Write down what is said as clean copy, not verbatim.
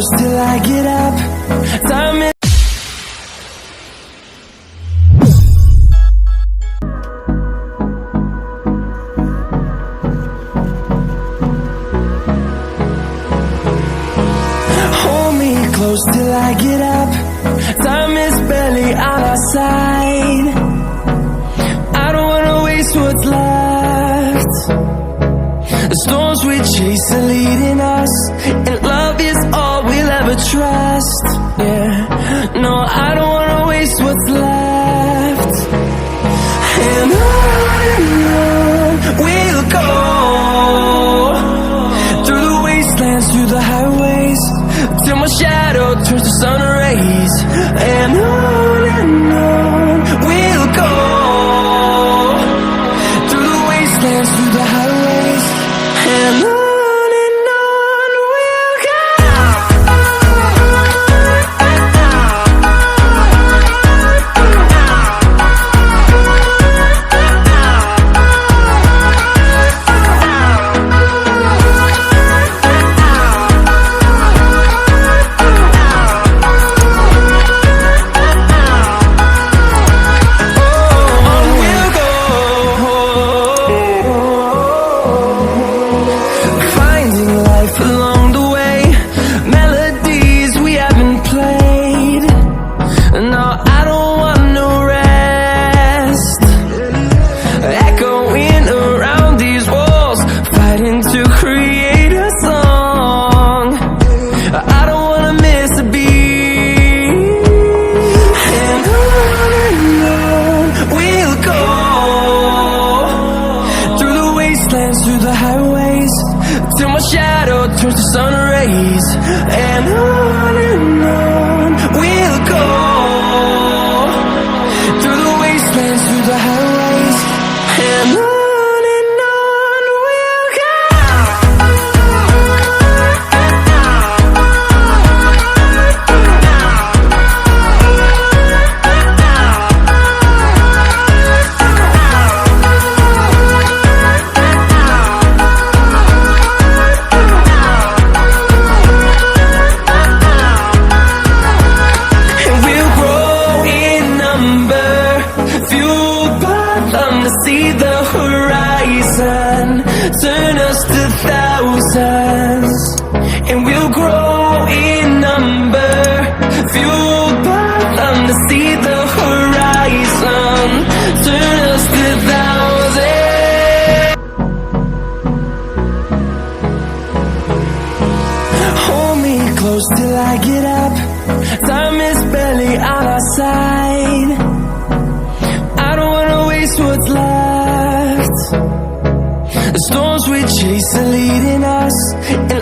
close till I get up. Time is hold me close till I get up. Time is barely on our side. I don't wanna waste what's left. The storms we chase are leading us, and love is all we'll ever trust. Yeah, no, I don't wanna waste what's left. And on we'll go, through the wastelands, through the highways, till my shadow turns to sun rays. And on we'll go, through the wastelands, through the highways, and on we'll go. Through the highways, till my shadow turns to sun rays. And on we'll go, through the wastelands, through the highways, and on we'll go. See the horizon, turn us to thousands, and we'll grow in number, fueled by them to see the horizon, turn us to thousands. Hold me close till I get up. Time is barely on our side. I don't wanna waste what's left. The storms we chase are leading us, and